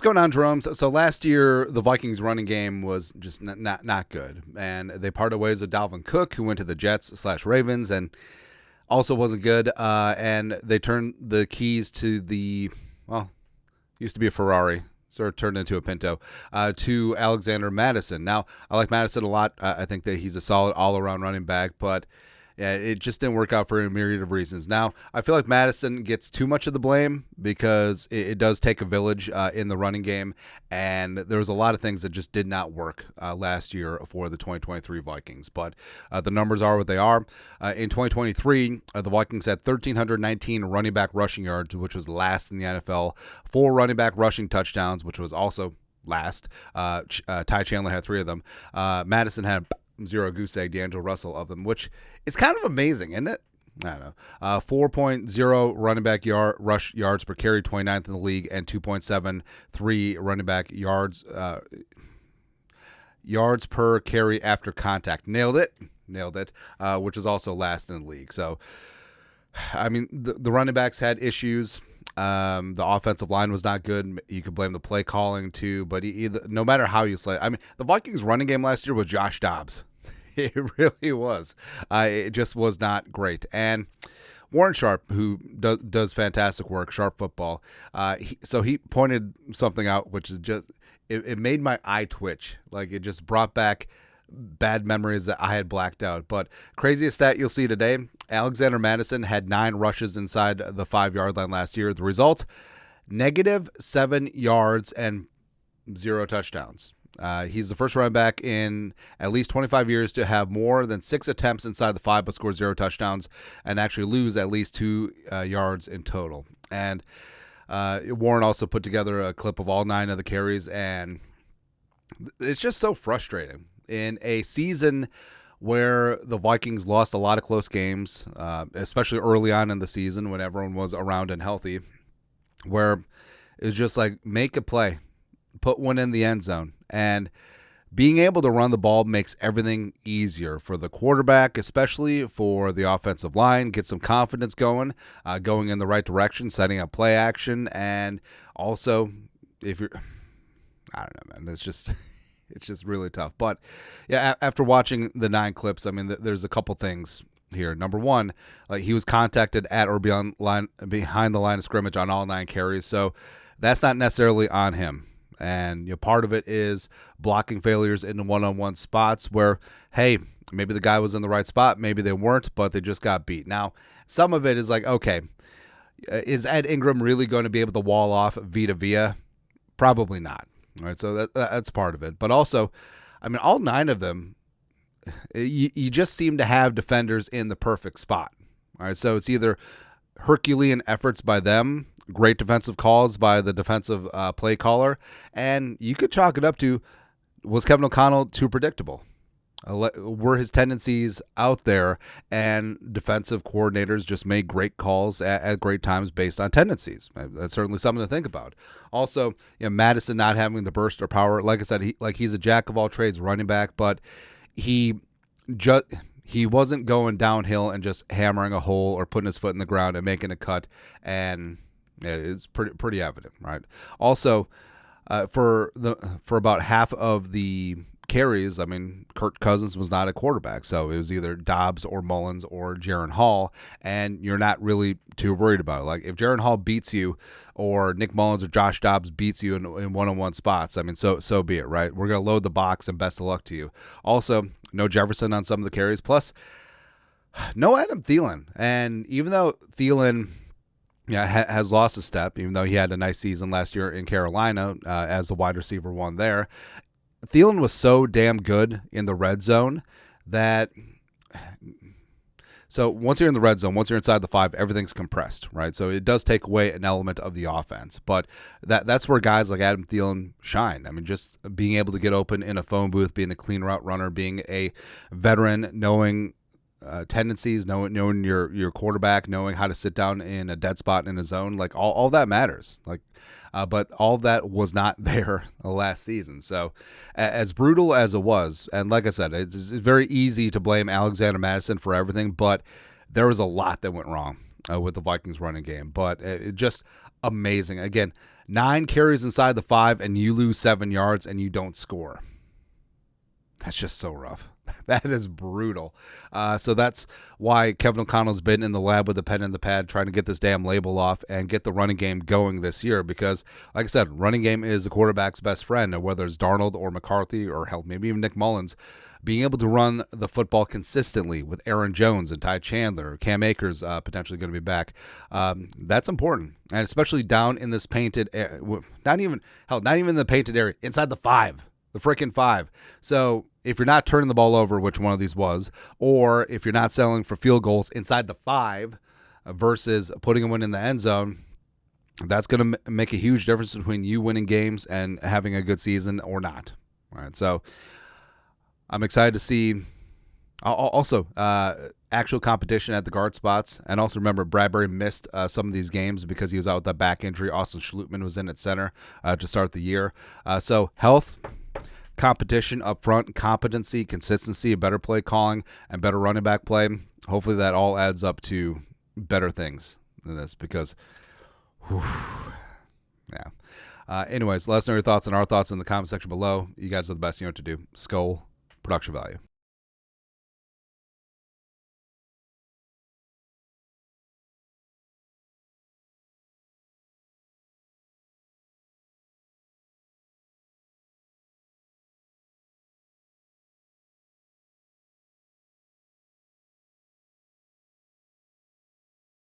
going on, Jerome? So last year, the Vikings running game was just not good. And they parted ways with Dalvin Cook, who went to the Jets/Ravens, and also wasn't good. And they turned the keys to used to be a Ferrari, sort of turned into a Pinto, to Alexander Mattison. Now, I like Mattison a lot. I think that he's a solid all-around running back, but yeah, it just didn't work out for a myriad of reasons. Now, I feel like Mattison gets too much of the blame because it does take a village in the running game, and there was a lot of things that just did not work last year for the 2023 Vikings. But the numbers are what they are. In 2023, the Vikings had 1,319 running back rushing yards, which was last in the NFL, 4 running back rushing touchdowns, which was also last. Ty Chandler had 3 of them. Mattison had 0, goose egg, D'Angelo Russell of them, which is kind of amazing, isn't it? I don't know. 4.0 running back rush yards per carry, 29th in the league, and 2.73 running back yards per carry after contact. Nailed it, which is also last in the league. So, I mean, the running backs had issues. The offensive line was not good. You could blame the play calling too, but no matter how you slay, I mean, the Vikings running game last year was Josh Dobbs. It really was. It just was not great. And Warren Sharp, who does fantastic work, Sharp Football, he pointed something out, which is just, it made my eye twitch. Like, it just brought back bad memories that I had blacked out. But craziest stat you'll see today, Alexander Mattison had 9 rushes inside the 5-yard line last year. The result, -7 yards and 0 touchdowns. He's the first running back in at least 25 years to have more than 6 attempts inside the 5 but score 0 touchdowns and actually lose at least 2 yards in total. And Warren also put together a clip of all 9 of the carries, and it's just so frustrating. In a season where the Vikings lost a lot of close games, especially early on in the season when everyone was around and healthy, where it's just like, make a play, put one in the end zone. And being able to run the ball makes everything easier for the quarterback, especially for the offensive line, get some confidence going in the right direction, setting up play action. And also, if you're, I don't know, man, it's just really tough. But yeah, after watching the 9 clips, I mean, there's a couple things here. Number one, like, he was contacted at or behind the line of scrimmage on all 9 carries, so that's not necessarily on him. And part of it is blocking failures in the one-on-one spots where, hey, maybe the guy was in the right spot, maybe they weren't, but they just got beat. Now, some of it is like, okay, is Ed Ingram really going to be able to wall off Vita? Probably not. All right, so that's part of it. But also, I mean, all 9 of them, you just seem to have defenders in the perfect spot. All right, so it's either Herculean efforts by them, great defensive calls by the defensive play caller, and you could chalk it up to, was Kevin O'Connell too predictable? Were his tendencies out there, and defensive coordinators just made great calls at great times based on tendencies? That's certainly something to think about. Also, Mattison not having the burst or power. Like I said, he's a jack of all trades running back, but he wasn't going downhill and just hammering a hole or putting his foot in the ground and making a cut, and it's pretty evident, right? Also, for about half of the carries, I mean, Kirk Cousins was not a quarterback, so it was either Dobbs or Mullins or Jaron Hall, and you're not really too worried about it. Like, if Jaron Hall beats you, or Nick Mullins or Josh Dobbs beats you in one-on-one spots, I mean, so be it, right? We're going to load the box, and best of luck to you. Also, no Jefferson on some of the carries, plus no Adam Thielen. And even though Thielen has lost a step, even though he had a nice season last year in Carolina as the wide receiver 1 there, Thielen was so damn good in the red zone that, so once you're in the red zone, once you're inside the 5, everything's compressed, right? So it does take away an element of the offense, but that's where guys like Adam Thielen shine. I mean, just being able to get open in a phone booth, being a clean route runner, being a veteran, knowing tendencies, knowing your quarterback, knowing how to sit down in a dead spot in a zone, like all that matters. Like, but all that was not there last season. So as brutal as it was, and like I said, it's very easy to blame Alexander Mattison for everything, but there was a lot that went wrong. with the Vikings running game. But it just amazing. Again, 9 carries inside the 5, and you lose 7 yards and you don't score. That's just so rough. That is brutal. So that's why Kevin O'Connell's been in the lab with a pen and the pad trying to get this damn label off and get the running game going this year because, like I said, running game is the quarterback's best friend, and whether it's Darnold or McCarthy or hell, maybe even Nick Mullins, being able to run the football consistently with Aaron Jones and Ty Chandler, Cam Akers potentially going to be back, that's important. And especially down in this painted, not even in the painted area, inside the 5. The freaking 5. So if you're not turning the ball over, which one of these was, or if you're not settling for field goals inside the 5 versus putting them in the end zone, that's going to make a huge difference between you winning games and having a good season or not. All right, so I'm excited to see also actual competition at the guard spots. And also remember, Bradbury missed some of these games because he was out with that back injury. Austin Schlutman was in at center to start the year. So health, competition up front, competency, consistency, better play calling, and better running back play. Hopefully that all adds up to better things than this because, anyways, let us know your thoughts and our thoughts in the comment section below. You guys are the best. You know what to do. Skull, production value.